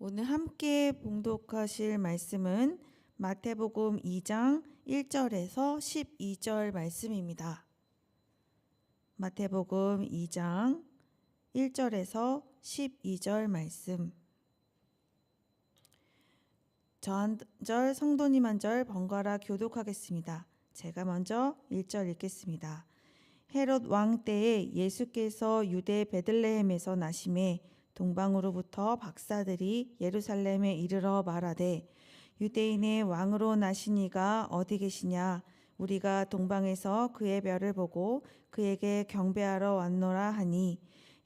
오늘 함께 봉독하실 말씀은 마태복음 2장 1절에서 12절 말씀입니다. 마태복음 2장 1절에서 12절 말씀. 저 한 절, 성도님 한 절 번갈아 교독하겠습니다. 제가 먼저 1절 읽겠습니다. 헤롯 왕 때에 예수께서 유대 베들레헴에서 나심에 동방으로부터 박사들이 예루살렘에 이르러 말하되 유대인의 왕으로 나신 이가 어디 계시냐? 우리가 동방에서 그의 별을 보고 그에게 경배하러 왔노라 하니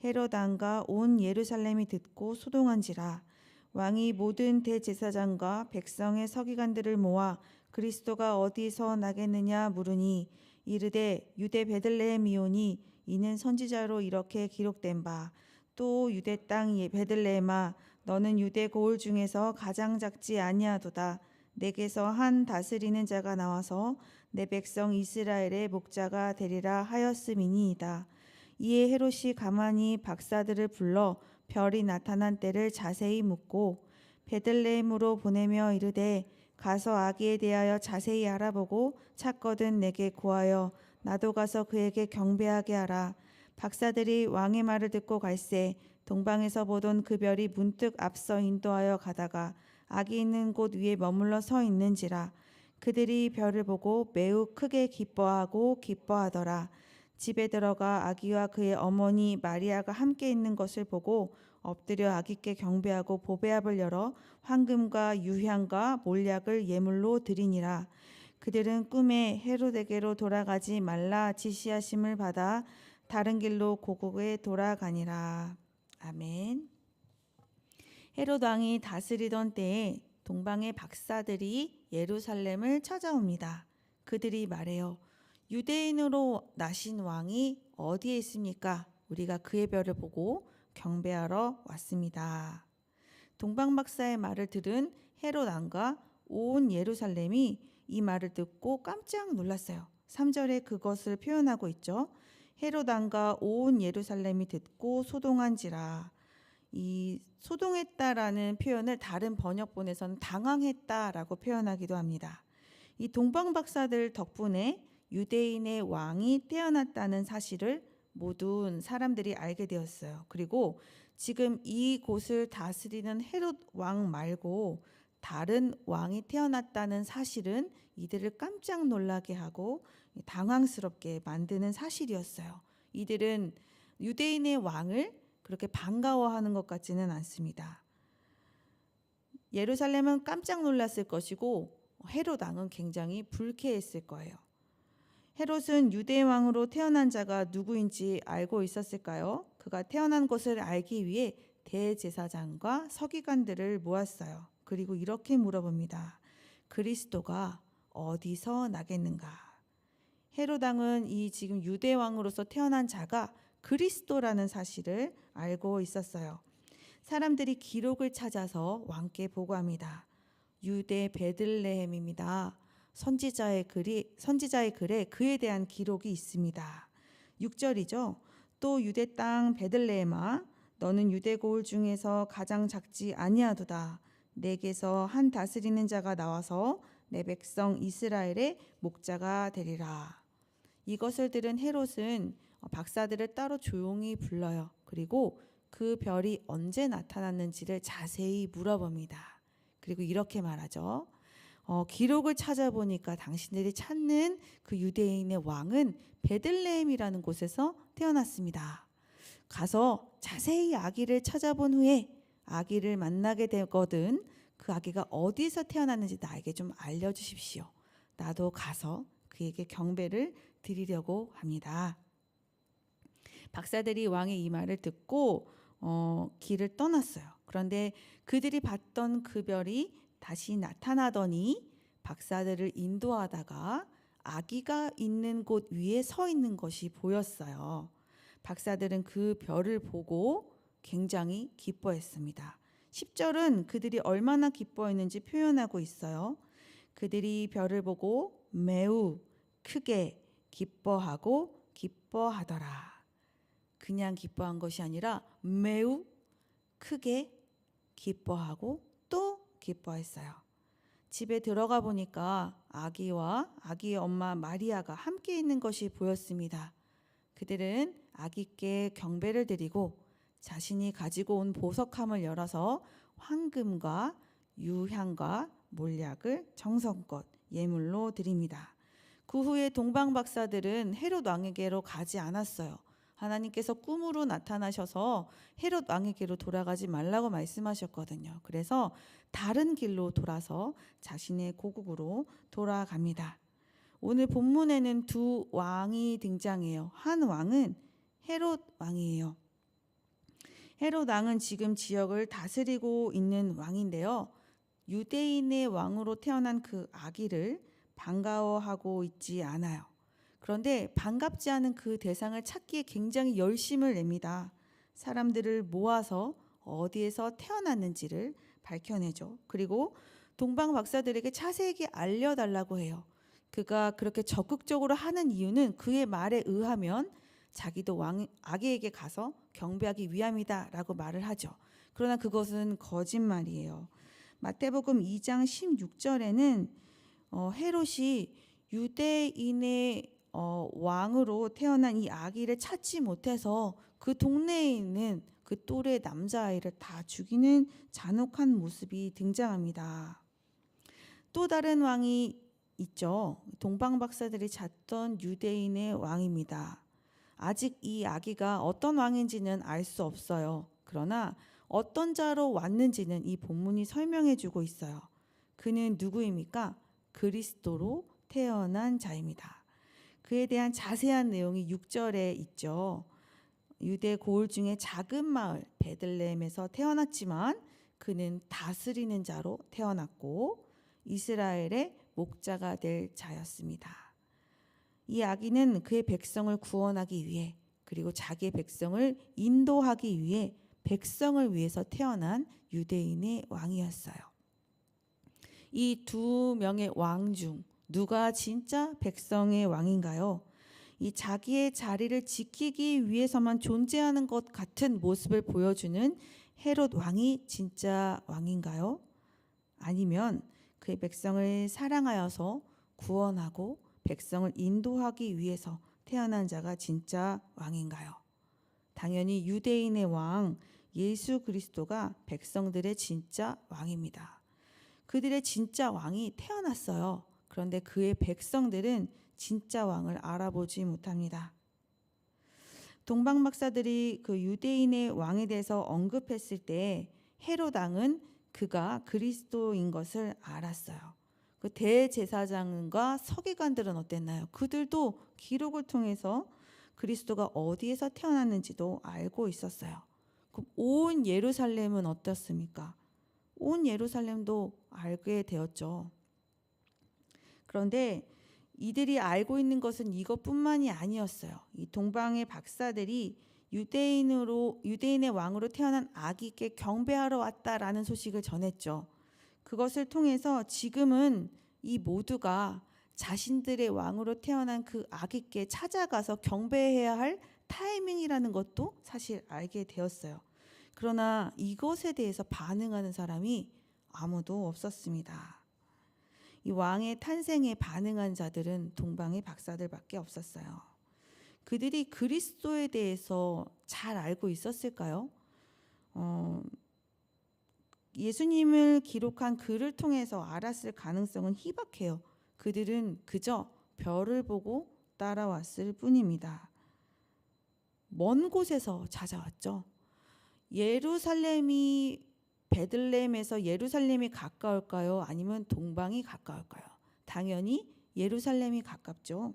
헤롯 왕과 온 예루살렘이 듣고 소동한지라. 왕이 모든 대제사장과 백성의 서기관들을 모아 그리스도가 어디서 나겠느냐 물으니 이르되 유대 베들레헴이오니 이는 선지자로 이렇게 기록된 바 또 유대 땅 베들레헴아 너는 유대 고을 중에서 가장 작지 아니하도다. 내게서 한 다스리는 자가 나와서 내 백성 이스라엘의 목자가 되리라 하였음이니이다. 이에 헤롯이 가만히 박사들을 불러 별이 나타난 때를 자세히 묻고 베들레헴으로 보내며 이르되 가서 아기에 대하여 자세히 알아보고 찾거든 내게 고하여 나도 가서 그에게 경배하게 하라. 박사들이 왕의 말을 듣고 갈새 동방에서 보던 그 별이 문득 앞서 인도하여 가다가 아기 있는 곳 위에 머물러 서 있는지라. 그들이 별을 보고 매우 크게 기뻐하고 기뻐하더라. 집에 들어가 아기와 그의 어머니 마리아가 함께 있는 것을 보고 엎드려 아기께 경배하고 보배압을 열어 황금과 유향과 몰약을 예물로 드리니라. 그들은 꿈에 헤롯에게로 돌아가지 말라 지시하심을 받아 다른 길로 고국에 돌아가니라. 아멘. 헤롯 왕이 다스리던 때에 동방의 박사들이 예루살렘을 찾아옵니다. 그들이 말해요. 유대인으로 나신 왕이 어디에 있습니까? 우리가 그의 별을 보고 경배하러 왔습니다. 동방 박사의 말을 들은 헤롯 왕과 온 예루살렘이 이 말을 듣고 깜짝 놀랐어요. 3절에 그것을 표현하고 있죠. 헤롯 왕과 온 예루살렘이 듣고 소동한지라. 이 소동했다라는 표현을 다른 번역본에서는 당황했다라고 표현하기도 합니다. 이 동방 박사들 덕분에 유대인의 왕이 태어났다는 사실을 모든 사람들이 알게 되었어요. 그리고 지금 이곳을 다스리는 헤롯 왕 말고 다른 왕이 태어났다는 사실은 이들을 깜짝 놀라게 하고 당황스럽게 만드는 사실이었어요. 이들은 유대인의 왕을 그렇게 반가워하는 것 같지는 않습니다. 예루살렘은 깜짝 놀랐을 것이고 헤롯 왕은 굉장히 불쾌했을 거예요. 헤롯은 유대 왕으로 태어난 자가 누구인지 알고 있었을까요? 그가 태어난 것을 알기 위해 대제사장과 서기관들을 모았어요. 그리고 이렇게 물어봅니다. 그리스도가 어디서 나겠는가? 헤롯 왕은 이 지금 유대 왕으로서 태어난 자가 그리스도라는 사실을 알고 있었어요. 사람들이 기록을 찾아서 왕께 보고합니다. 유대 베들레헴입니다. 선지자의 글에 그에 대한 기록이 있습니다. 6절이죠. 또 유대 땅 베들레헴아 너는 유대 고을 중에서 가장 작지 아니하도다. 내게서 한 다스리는 자가 나와서 내 백성 이스라엘의 목자가 되리라. 이것을 들은 헤롯은 박사들을 따로 조용히 불러요. 그리고 그 별이 언제 나타났는지를 자세히 물어봅니다. 그리고 이렇게 말하죠. 기록을 찾아보니까 당신들이 찾는 그 유대인의 왕은 베들레헴이라는 곳에서 태어났습니다. 가서 자세히 아기를 찾아본 후에 아기를 만나게 되거든 그 아기가 어디서 태어났는지 나에게 좀 알려주십시오. 나도 가서 그에게 경배를 드리려고 합니다. 박사들이 왕의 이 말을 듣고 길을 떠났어요. 그런데 그들이 봤던 그 별이 다시 나타나더니 박사들을 인도하다가 아기가 있는 곳 위에 서 있는 것이 보였어요. 박사들은 그 별을 보고 굉장히 기뻐했습니다. 10절은 그들이 얼마나 기뻐했는지 표현하고 있어요. 그들이 별을 보고 매우 크게 기뻐하고 기뻐하더라. 그냥 기뻐한 것이 아니라 매우 크게 기뻐하고 또 기뻐했어요. 집에 들어가 보니까 아기와 아기의 엄마 마리아가 함께 있는 것이 보였습니다. 그들은 아기께 경배를 드리고 자신이 가지고 온 보석함을 열어서 황금과 유향과 몰약을 정성껏 예물로 드립니다. 그 후에 동방 박사들은 헤롯 왕에게로 가지 않았어요. 하나님께서 꿈으로 나타나셔서 헤롯 왕에게로 돌아가지 말라고 말씀하셨거든요. 그래서 다른 길로 돌아서 자신의 고국으로 돌아갑니다. 오늘 본문에는 두 왕이 등장해요. 한 왕은 헤롯 왕이에요. 헤롯 왕은 지금 지역을 다스리고 있는 왕인데요. 유대인의 왕으로 태어난 그 아기를 반가워하고 있지 않아요. 그런데 반갑지 않은 그 대상을 찾기에 굉장히 열심을 냅니다. 사람들을 모아서 어디에서 태어났는지를 밝혀내죠. 그리고 동방 박사들에게 자세히 알려달라고 해요. 그가 그렇게 적극적으로 하는 이유는 그의 말에 의하면 자기도 아기에게 가서 경배하기 위함이다라고 말을 하죠. 그러나 그것은 거짓말이에요. 마태복음 2장 16절에는 헤롯이 유대인의 왕으로 태어난 이 아기를 찾지 못해서 그 동네에 있는 그 또래 남자아이를 다 죽이는 잔혹한 모습이 등장합니다. 또 다른 왕이 있죠. 동방 박사들이 찾던 유대인의 왕입니다. 아직 이 아기가 어떤 왕인지는 알 수 없어요. 그러나 어떤 자로 왔는지는 이 본문이 설명해 주고 있어요. 그는 누구입니까? 그리스도로 태어난 자입니다. 그에 대한 자세한 내용이 6절에 있죠. 유대 고을 중에 작은 마을 베들레헴에서 태어났지만 그는 다스리는 자로 태어났고 이스라엘의 목자가 될 자였습니다. 이 아기는 그의 백성을 구원하기 위해 그리고 자기의 백성을 인도하기 위해 백성을 위해서 태어난 유대인의 왕이었어요. 이 두 명의 왕 중 누가 진짜 백성의 왕인가요? 이 자기의 자리를 지키기 위해서만 존재하는 것 같은 모습을 보여주는 헤롯 왕이 진짜 왕인가요? 아니면 그의 백성을 사랑하여서 구원하고 백성을 인도하기 위해서 태어난 자가 진짜 왕인가요? 당연히 유대인의 왕 예수 그리스도가 백성들의 진짜 왕입니다. 그들의 진짜 왕이 태어났어요. 그런데 그의 백성들은 진짜 왕을 알아보지 못합니다. 동방 박사들이 그 유대인의 왕에 대해서 언급했을 때 헤롯 왕은 그가 그리스도인 것을 알았어요. 그 대제사장과 서기관들은 어땠나요? 그들도 기록을 통해서 그리스도가 어디에서 태어났는지도 알고 있었어요. 그럼 온 예루살렘은 어떻습니까? 온 예루살렘도 알게 되었죠. 그런데 이들이 알고 있는 것은 이것뿐만이 아니었어요. 이 동방의 박사들이 유대인의 왕으로 태어난 아기께 경배하러 왔다라는 소식을 전했죠. 그것을 통해서 지금은 이 모두가 자신들의 왕으로 태어난 그 아기께 찾아가서 경배해야 할 타이밍이라는 것도 사실 알게 되었어요. 그러나 이것에 대해서 반응하는 사람이 아무도 없었습니다. 이 왕의 탄생에 반응한 자들은 동방의 박사들밖에 없었어요. 그들이 그리스도에 대해서 잘 알고 있었을까요? 예수님을 기록한 글을 통해서 알았을 가능성은 희박해요. 그들은 그저 별을 보고 따라왔을 뿐입니다. 먼 곳에서 찾아왔죠. 베들레헴에서 예루살렘이 가까울까요? 아니면 동방이 가까울까요? 당연히 예루살렘이 가깝죠.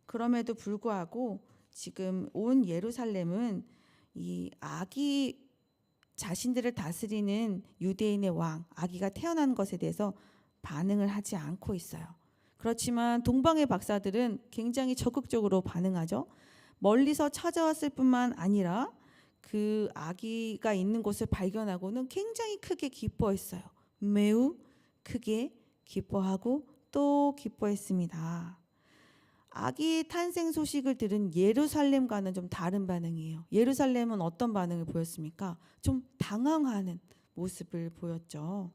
그럼에도 불구하고 지금 온 예루살렘은 이 아기 자신들을 다스리는 유대인의 왕, 아기가 태어난 것에 대해서 반응을 하지 않고 있어요. 그렇지만 동방의 박사들은 굉장히 적극적으로 반응하죠. 멀리서 찾아왔을 뿐만 아니라 그 아기가 있는 곳을 발견하고는 굉장히 크게 기뻐했어요. 매우 크게 기뻐하고 또 기뻐했습니다. 아기의 탄생 소식을 들은 예루살렘과는 좀 다른 반응이에요. 예루살렘은 어떤 반응을 보였습니까? 좀 당황하는 모습을 보였죠.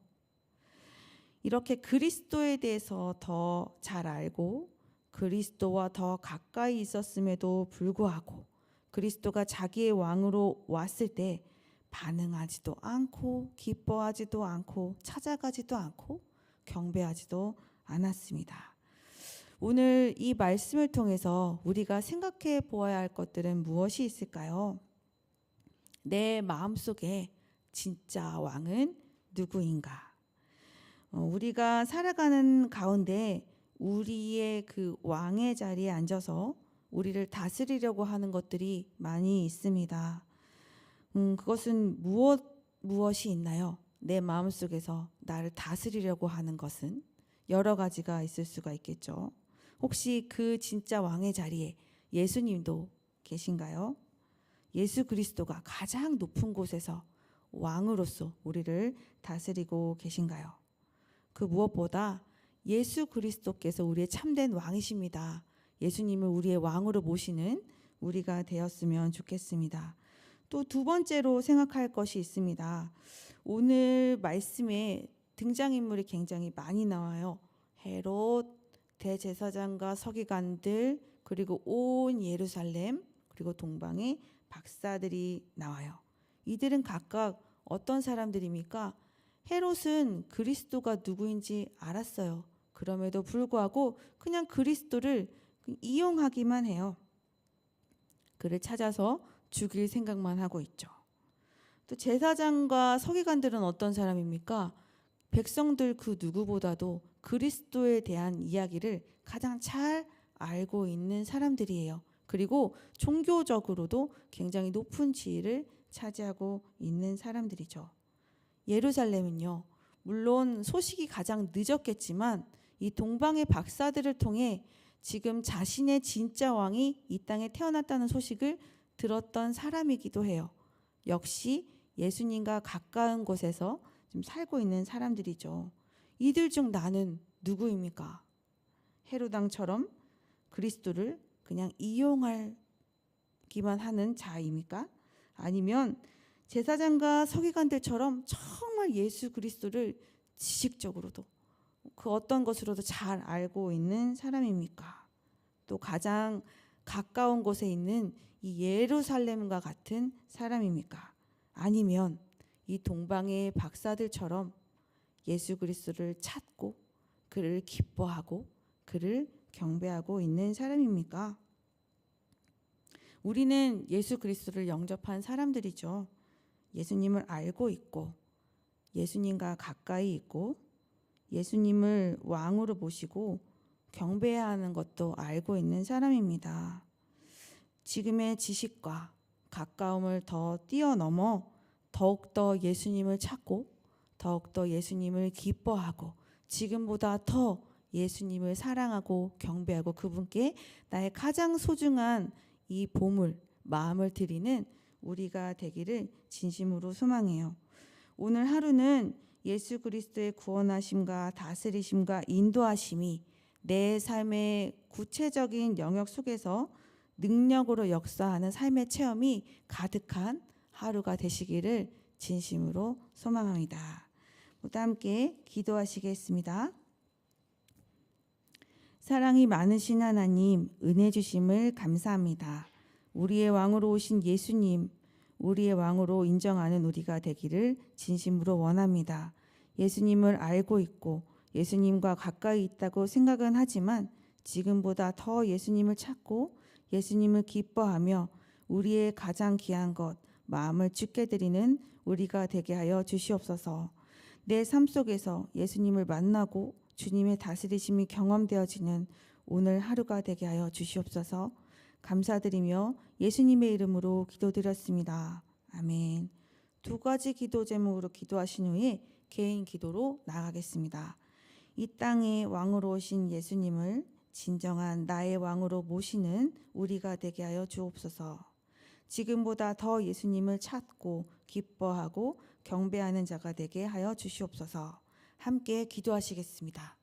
이렇게 그리스도에 대해서 더 잘 알고 그리스도와 더 가까이 있었음에도 불구하고 그리스도가 자기의 왕으로 왔을 때 반응하지도 않고 기뻐하지도 않고 찾아가지도 않고 경배하지도 않았습니다. 오늘 이 말씀을 통해서 우리가 생각해 보아야 할 것들은 무엇이 있을까요? 내 마음속에 진짜 왕은 누구인가? 우리가 살아가는 가운데 우리의 그 왕의 자리에 앉아서 우리를 다스리려고 하는 것들이 많이 있습니다. 그것은 무엇이 있나요? 내 마음속에서 나를 다스리려고 하는 것은 여러 가지가 있을 수가 있겠죠. 혹시 그 진짜 왕의 자리에 예수님도 계신가요? 예수 그리스도가 가장 높은 곳에서 왕으로서 우리를 다스리고 계신가요? 그 무엇보다 예수 그리스도께서 우리의 참된 왕이십니다. 예수님을 우리의 왕으로 모시는 우리가 되었으면 좋겠습니다. 또 두 번째로 생각할 것이 있습니다. 오늘 말씀에 등장인물이 굉장히 많이 나와요. 헤롯, 대제사장과 서기관들, 그리고 온 예루살렘, 그리고 동방의 박사들이 나와요. 이들은 각각 어떤 사람들입니까? 헤롯은 그리스도가 누구인지 알았어요. 그럼에도 불구하고 그냥 그리스도를 이용하기만 해요. 그를 찾아서 죽일 생각만 하고 있죠. 또 제사장과 서기관들은 어떤 사람입니까? 백성들 그 누구보다도 그리스도에 대한 이야기를 가장 잘 알고 있는 사람들이에요. 그리고 종교적으로도 굉장히 높은 지위를 차지하고 있는 사람들이죠. 예루살렘은요, 물론 소식이 가장 늦었겠지만 이 동방의 박사들을 통해 지금 자신의 진짜 왕이 이 땅에 태어났다는 소식을 들었던 사람이기도 해요. 역시 예수님과 가까운 곳에서 좀 살고 있는 사람들이죠. 이들 중 나는 누구입니까? 헤로당처럼 그리스도를 그냥 이용하기만 하는 자입니까? 아니면 제사장과 서기관들처럼 정말 예수 그리스도를 지식적으로도 그 어떤 것으로도 잘 알고 있는 사람입니까? 또 가장 가까운 곳에 있는 이 예루살렘과 같은 사람입니까? 아니면 이 동방의 박사들처럼 예수 그리스도를 찾고 그를 기뻐하고 그를 경배하고 있는 사람입니까? 우리는 예수 그리스도를 영접한 사람들이죠. 예수님을 알고 있고 예수님과 가까이 있고 예수님을 왕으로 모시고 경배해야 하는 것도 알고 있는 사람입니다. 지금의 지식과 가까움을 더 뛰어넘어 더욱더 예수님을 찾고 더욱더 예수님을 기뻐하고 지금보다 더 예수님을 사랑하고 경배하고 그분께 나의 가장 소중한 이 보물, 마음을 드리는 우리가 되기를 진심으로 소망해요. 오늘 하루는 예수 그리스도의 구원하심과 다스리심과 인도하심이 내 삶의 구체적인 영역 속에서 능력으로 역사하는 삶의 체험이 가득한 하루가 되시기를 진심으로 소망합니다. 모두 함께 기도하시겠습니다. 사랑이 많으신 하나님, 은혜 주심을 감사합니다. 우리의 왕으로 오신 예수님, 우리의 왕으로 인정하는 우리가 되기를 진심으로 원합니다. 예수님을 알고 있고 예수님과 가까이 있다고 생각은 하지만 지금보다 더 예수님을 찾고 예수님을 기뻐하며 우리의 가장 귀한 것, 마음을 주께 드리는 우리가 되게 하여 주시옵소서. 내 삶 속에서 예수님을 만나고 주님의 다스리심이 경험되어지는 오늘 하루가 되게 하여 주시옵소서. 감사드리며 예수님의 이름으로 기도드렸습니다. 아멘. 두 가지 기도 제목으로 기도하신 후에 개인 기도로 나가겠습니다. 이 땅에 왕으로 오신 예수님을 진정한 나의 왕으로 모시는 우리가 되게 하여 주옵소서. 지금보다 더 예수님을 찾고 기뻐하고 경배하는 자가 되게 하여 주시옵소서. 함께 기도하시겠습니다.